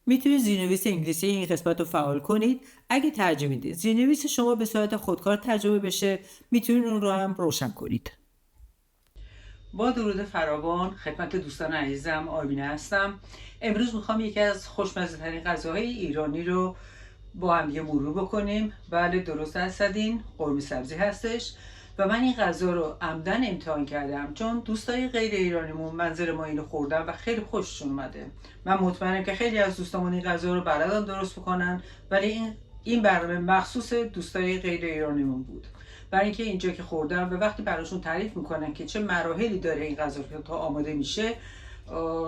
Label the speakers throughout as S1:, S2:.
S1: میتونید زیرنویس انگلیسی این قسمت رو فعال کنید. اگه ترجمه میدید زیرنویس شما به صورت خودکار ترجمه بشه، میتونید اون رو هم روشن کنید. با درود فراوان خدمت دوستان عزیزم، آرمین هستم. امروز میخوام یکی از خوشمزه ترین غذاهای ایرانی رو با هم دیگه مرور بکنیم. بله درست هستین، قرمه سبزی هستش و من این غذا رو عمدن امتحان کردم چون دوستای غیر ایرانیمون منظر ما اینو خوردن و خیلی خوششون اومده. من مطمئنم که خیلی از دوستامون این غذا رو بلدن درست بکنن، ولی این برنامه مخصوص دوستای غیر ایرانیمون بود. برای اینکه اینجا که خوردم و وقتی براشون تعریف میکنن که چه مراحلی داره این غذا که تا آماده میشه،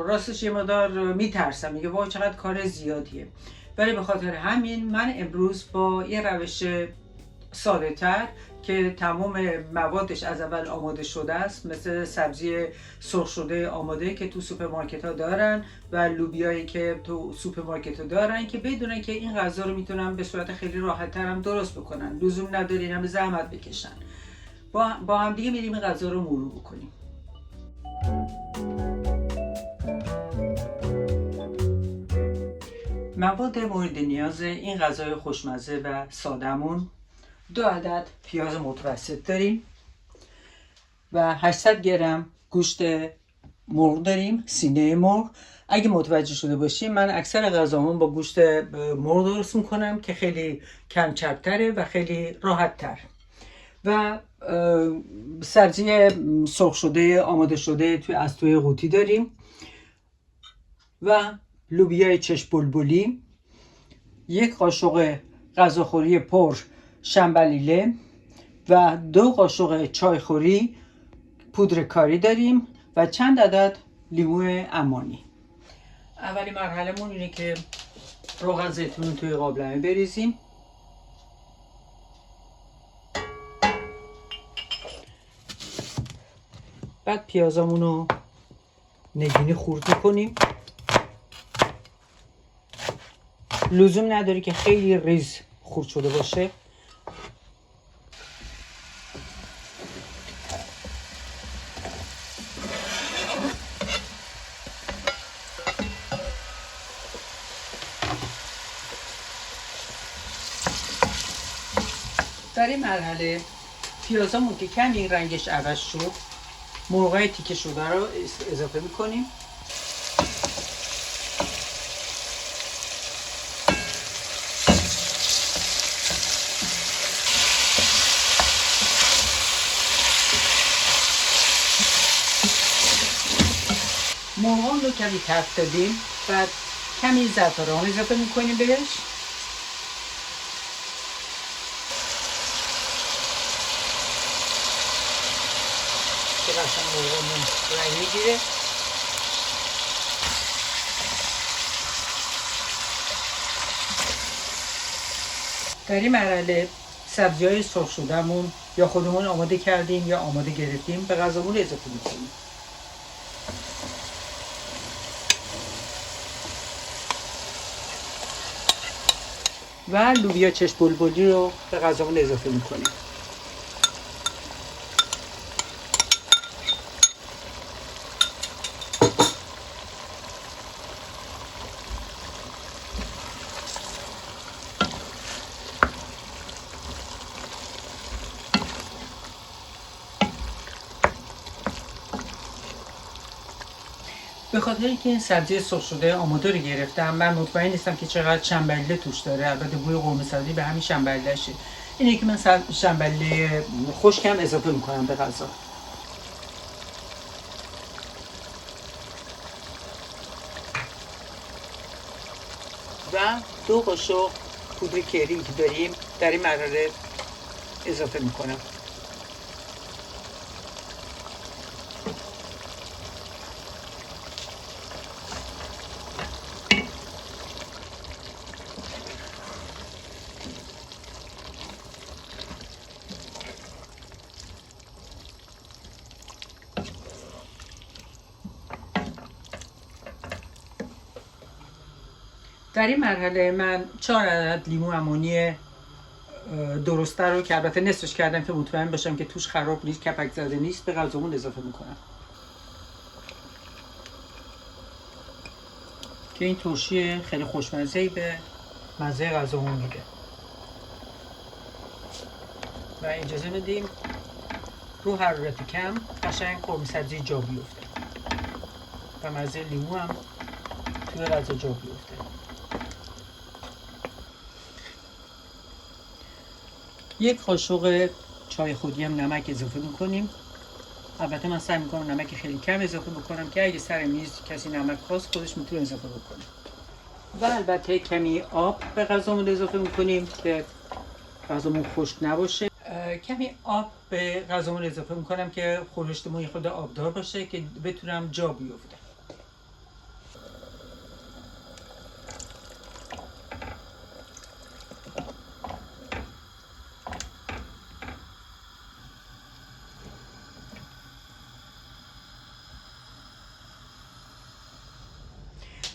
S1: راستش یه مقدار میترسم، میگه وای چقدر کار زیادیه. ولی به خاطر همین من امروز با یه روش ساده تر که تمام موادش از اول آماده شده است، مثل سبزی سرخ شده آماده که تو سوپرمارکت ها دارن و لوبیایی که تو سوپرمارکت ها دارن، که بدونن که این غذا رو میتونن به صورت خیلی راحت تر هم درست بکنن، لزوم نداره این هم زحمت بکشن. با هم دیگه میریم این غذا رو مرور بکنیم. مواد مورد نیاز این غذای خوشمزه و سادمون: 2 عدد پیاز متوسط داریم و 800 گرم گوشت مرغ داریم، سینه مرغ. اگه متوجه شده باشیم من اکثر غذامون با گوشت مرغ درست میکنم که خیلی کم چربتره و خیلی راحت تر. و سبزی سرخ شده آماده شده از توی قوطی داریم و لوبیای چشم بلبلی، 1 قاشق غذاخوری پر شنبلیله و 2 قاشق چایخوری پودر کاری داریم و چند عدد لیمو عمانی. اولی مرحله‌مون اینه که روغن زیتون توی قابلمه بریزیم. بعد پیازامون رو نگینی خورد میکنیم. لزوم نداره که خیلی ریز خورد شده باشه. در این مرحله پیازامون که کمی رنگش عوض شد، مرغای تیکه شده رو اضافه میکنیم. مرغان رو کمی تفت دادیم، بعد کمی زعفران اضافه میکنیم بهش. که قشنگ مرغمون رنگ میگیره. در این مرحله سبزی های سرخ شدهمون یا خودمون آماده کردیم یا آماده گرفتیم به غذامون اضافه میکنیم. و لوبیا چشم بلبلی رو به غذامون اضافه میکنیم. به خاطر اینکه این سبزی سرخ شده آماده رو گرفتم، من مطمئن نیستم که چقدر شنبله توش داره. البته بوی قرمه سبزی به همین شنبلهشه. اینه که من شنبله خشکم اضافه میکنم به غذا. و 2 قاشق پودر کری که داریم در این مرحله اضافه میکنم. در این مرحله من 4 عدد لیمو عمانی درسته رو که البته نصفش کردم که مطمئن باشم که توش خراب نیست، کپک زده نیست، به غذامون اضافه میکنم. که این ترشی خیلی خوشمزه‌ای به مزه غذامون میده و اجازه بدیم رو حرارت کم قشنگ قرمه سبزی جا بیفته و مزه لیمو هم توی غذا جا بیفته. یک قاشق چای خودی هم نمک اضافه میکنیم. البته من سعی میکنم نمک خیلی کم اضافه بکنم که اگه سر میز کسی نمک خواست خودش میتونه اضافه بکنه. و البته کمی آب به غذامون اضافه میکنیم که غذامون خشک نباشه. کمی آب به غذامون اضافه میکنم که خورشتمون خود آبدار باشه که بتونم جا بیفته.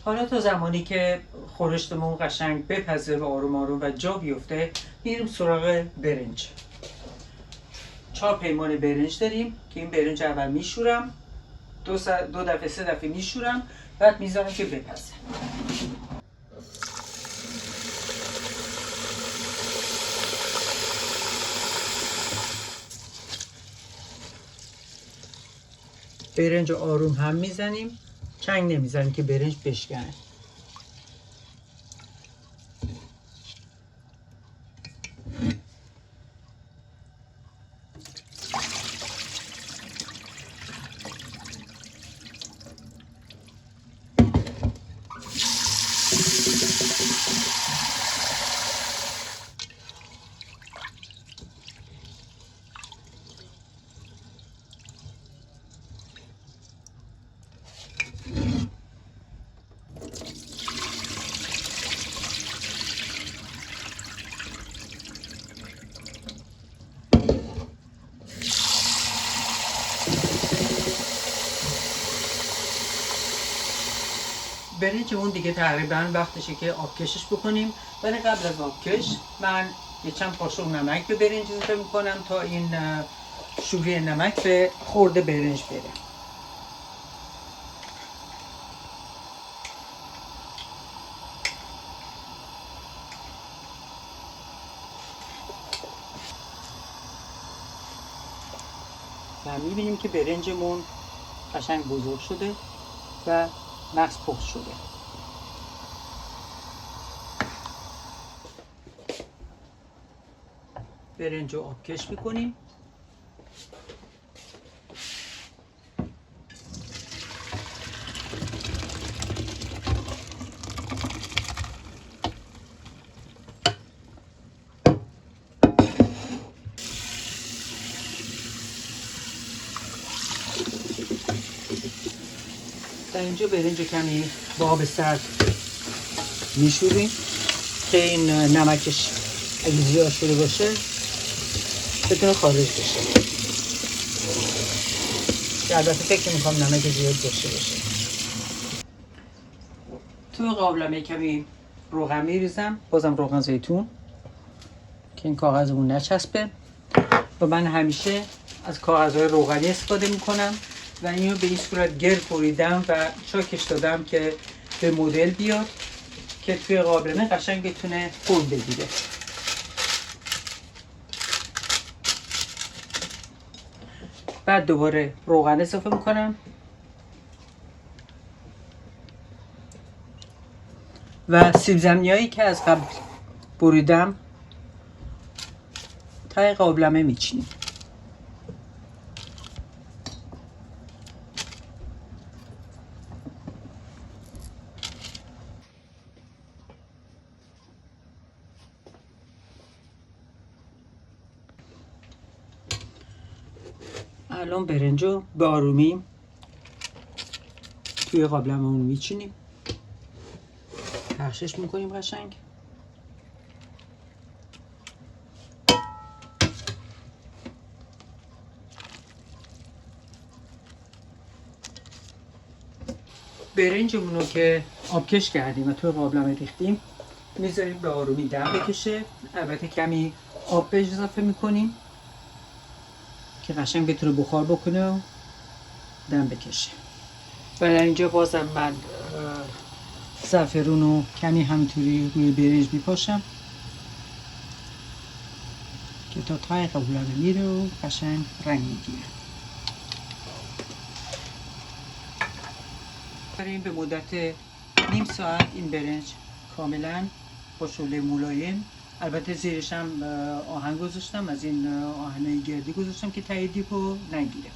S1: حالا تا زمانی که خورشتمون قشنگ بپزه و آروم آروم و جا بیفته میریم سراغ برنج. 4 پیمانه برنج داریم که این برنج اول میشورم، 2 دفعه 3 دفعه میشورم، بعد میذارم که بپزه. برنج آروم هم میزنیم، چنگ نمیزنیم که برنج بشکنه. برنجمون دیگه تقریبا وقتشه که آبکشش بکنیم، ولی قبل از آبکش من یه چند قاشق نمک به برنج اضافه میکنم تا این شوری نمک به خورد برنج بره. و میبینیم که برنجمون قشنگ بزرگ شده و مغز پخت شده. برنج رو آبکش میکنیم. در اینجا برنج کمی با آب سرد میشوریم که این نمکش اگه زیاد شده باشه بتونه خارج بشه. البته فکر میکنم نمک زیاد داشته باشه. توی قابلمه کمی روغن میریزم، بازم روغن زیتون که این کاغذمون نچسبه و من همیشه از کاغذهای روغنی استفاده میکنم و اینو به این صورت گرد بریدم و چاکش دادم که به مدل بیاد که توی قابلمه قشنگ بتونه فرم بگیره. بعد دوباره روغن اضافه میکنم و سیب زمینیایی که از قبل بریدم تای قابلمه میچینیم. الان برنجو به آرومی توی قابلمه‌مون میچینیم، پخشش میکنیم قشنگ. برنجمون رو که آبکش کردیم و توی قابلمه ریختیم میذاریم به آرومی دم بکشه. البته کمی آب بهش اضافه میکنیم که قشنگ بتونه بخار بکنه و دم بکشه. و در اینجا بازم من زعفرون رو کمی همینطوری روی برنج میپاشم که تا تای قابلمه رو قشنگ رنگ میگیره. بریم به مدت نیم ساعت این برنج کاملا با شعله ملایم، البته زیرش هم آهن گذاشتم، از این آهنای گردی گذاشتم که ته دیپو نگیره.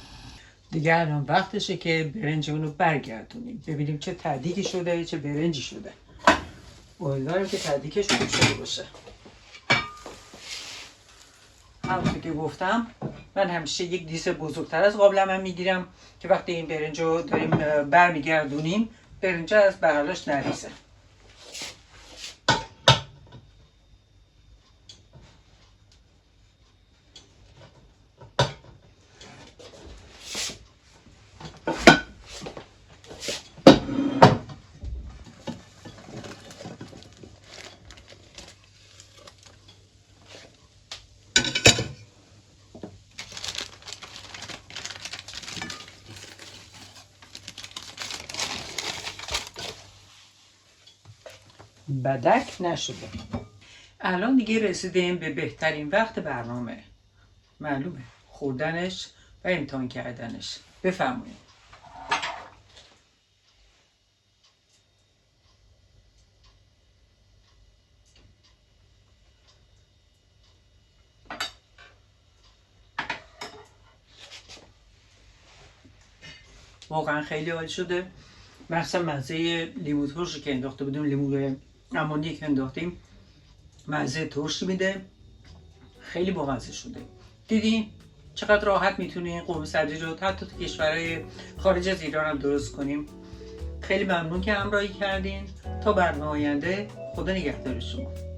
S1: دیگه الان وقتشه که برنجمون رو برگردونیم ببینیم چه تدیگی شده، چه برنجی شده. امیدوارم که تدیگش خوب شده باشه. همونطور که گفتم من همیشه یک دیس بزرگتر از قابلمه میگیرم که وقتی این برنج رو داریم برمیگردونیم برنج از بغلاش نریزه. بدک نشده. الان دیگه رسیدیم به بهترین وقت برنامه، معلومه خوردنش و امتحان کردنش. بفرمایید. واقعا خیلی عالی شده، مثلا مزه لیمو ترشی که انداخته بودیم، لیمو عمانی که انداختیم مزه ترشی میده، خیلی بامزه شده. دیدین چقدر راحت میتونیم قرمه سبزی رو حتی تو کشورهای خارج از ایران هم درست کنیم. خیلی ممنون که همراهی کردین. تا برنامه آینده، خدا نگهدار شما.